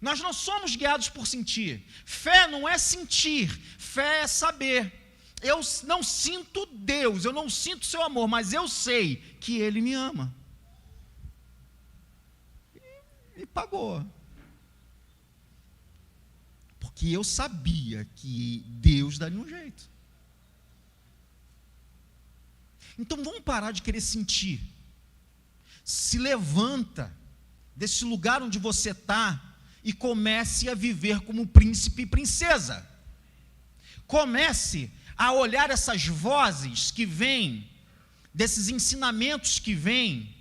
Nós não somos guiados por sentir. Fé não é sentir, fé é saber. Eu não sinto Deus, eu não sinto seu amor, mas eu sei que Ele me ama. E pagou. Porque eu sabia que Deus daria um jeito. Então vamos parar de querer sentir. Se levanta desse lugar onde você está e comece a viver como príncipe e princesa. Comece a olhar essas vozes que vêm, desses ensinamentos que vêm,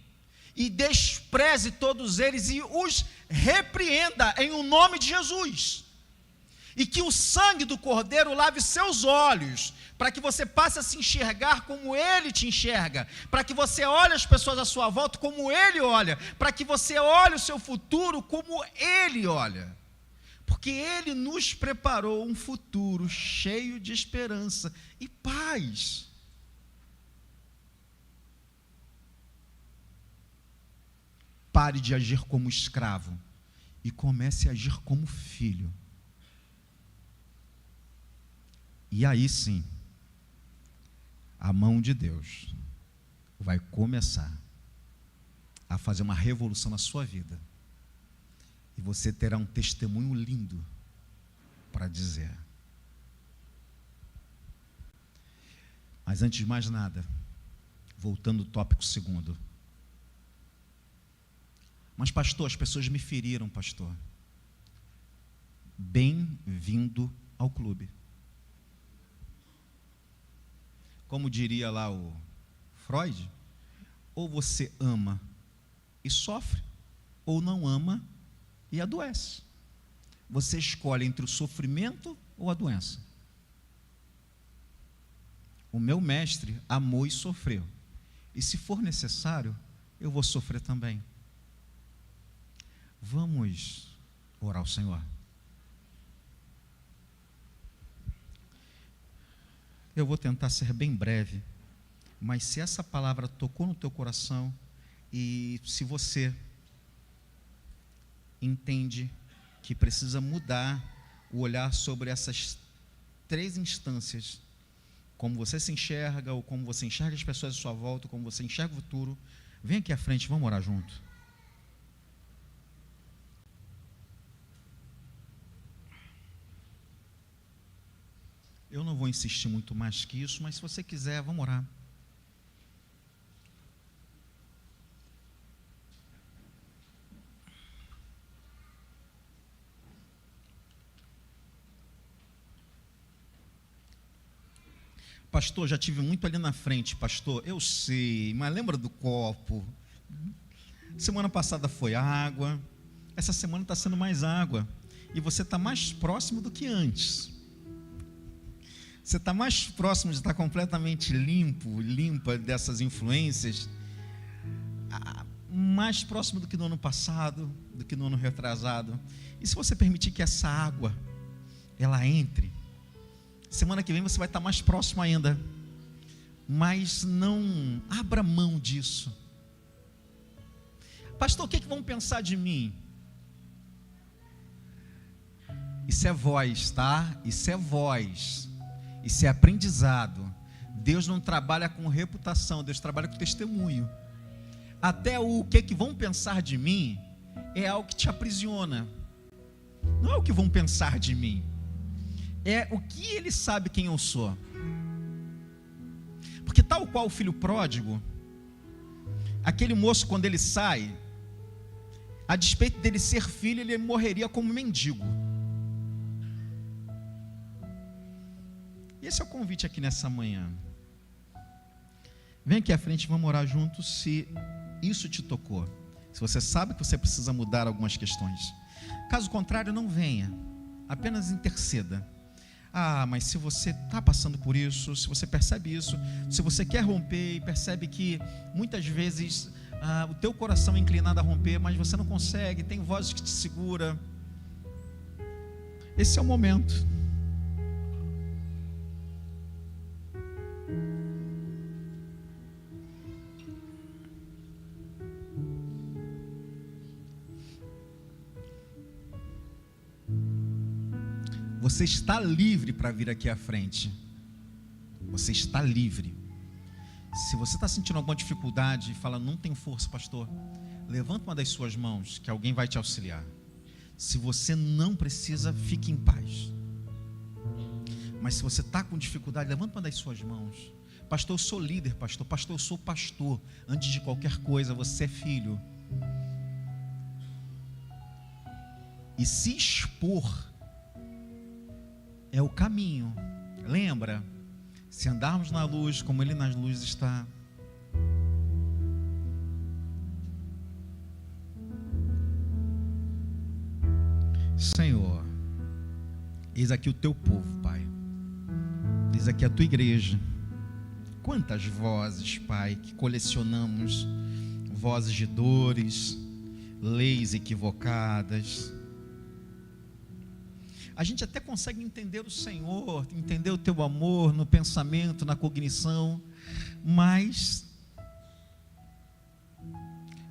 e despreze todos eles e os repreenda em o nome de Jesus. E que o sangue do Cordeiro lave seus olhos, para que você passe a se enxergar como Ele te enxerga, para que você olhe as pessoas à sua volta como Ele olha, para que você olhe o seu futuro como Ele olha, porque Ele nos preparou um futuro cheio de esperança e paz. Pare de agir como escravo e comece a agir como filho. E aí sim, a mão de Deus vai começar a fazer uma revolução na sua vida. E você terá um testemunho lindo para dizer. Mas antes de mais nada, voltando ao tópico segundo. Mas pastor, as pessoas me feriram, pastor. Bem-vindo ao clube. Como diria lá o Freud, ou você ama e sofre, ou não ama e adoece. Você escolhe entre o sofrimento ou a doença. O meu mestre amou e sofreu. E se for necessário, eu vou sofrer também. Vamos orar ao Senhor. Eu vou tentar ser bem breve, mas se essa palavra tocou no teu coração e se você entende que precisa mudar o olhar sobre essas 3 instâncias, como você se enxerga, ou como você enxerga as pessoas à sua volta, ou como você enxerga o futuro, vem aqui à frente, vamos orar junto. Eu não vou insistir muito mais que isso, mas se você quiser, vamos orar. Pastor, já tive muito ali na frente, pastor, eu sei, mas lembra do copo? Semana passada foi água, essa semana está sendo mais água, e você está mais próximo do que antes. Você está mais próximo de estar completamente limpa dessas influências, mais próximo do que no ano passado, do que no ano retrasado. E se você permitir que essa água, ela entre, semana que vem você vai estar mais próximo ainda, mas não abra mão disso. Pastor, o que vão pensar de mim? Isso é voz, tá? Isso é voz. Isso é aprendizado. Deus não trabalha com reputação, Deus trabalha com testemunho. Até o que vão pensar de mim é algo que te aprisiona. Não é o que vão pensar de mim, é o que ele sabe quem eu sou. Porque tal qual o filho pródigo, aquele moço, quando ele sai, a despeito dele ser filho, ele morreria como mendigo. E esse é o convite aqui nessa manhã. Vem aqui à frente, vamos orar juntos, se isso te tocou, se você sabe que você precisa mudar algumas questões. Caso contrário, não venha, apenas interceda. Mas se você está passando por isso, se você percebe isso, se você quer romper e percebe que muitas vezes o teu coração é inclinado a romper, mas você não consegue, tem vozes que te segura, esse é o momento. Você está livre para vir aqui à frente. Você está livre. Se você está sentindo alguma dificuldade e fala, não tem força, pastor, levanta uma das suas mãos, que alguém vai te auxiliar. Se você não precisa, fique em paz. Mas se você está com dificuldade, levanta uma das suas mãos. Pastor, eu sou líder, pastor. Pastor, eu sou pastor. Antes de qualquer coisa, você é filho. E se expor é o caminho. Lembra? Se andarmos na luz, como Ele nas luzes está. Senhor, eis aqui o teu povo, Pai. Eis aqui a tua igreja. Quantas vozes, Pai, que colecionamos, vozes de dores, leis equivocadas. A gente até consegue entender o Senhor, entender o teu amor no pensamento, na cognição, mas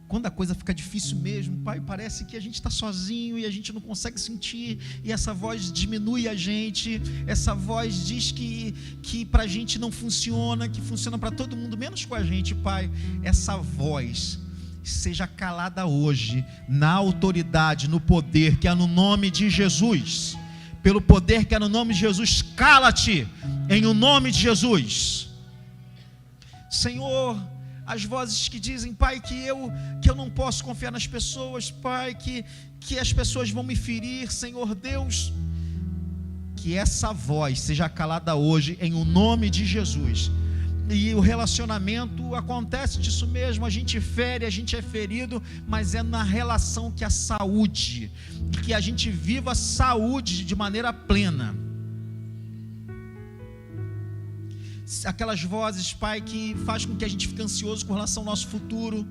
quando a coisa fica difícil mesmo, Pai, parece que a gente está sozinho e a gente não consegue sentir, e essa voz diminui a gente, essa voz diz que para a gente não funciona, que funciona para todo mundo, menos com a gente, Pai. Essa voz seja calada hoje, na autoridade, no poder que há no nome de Jesus. Pelo poder que há no nome de Jesus, cala-te, em o nome de Jesus. Senhor, as vozes que dizem, Pai, que eu não posso confiar nas pessoas, Pai, que as pessoas vão me ferir, Senhor Deus, que essa voz seja calada hoje, em o nome de Jesus. E o relacionamento acontece disso mesmo, a gente fere, a gente é ferido, mas é na relação que a saúde, que a gente viva a saúde de maneira plena. Aquelas vozes, Pai, que faz com que a gente fique ansioso com relação ao nosso futuro,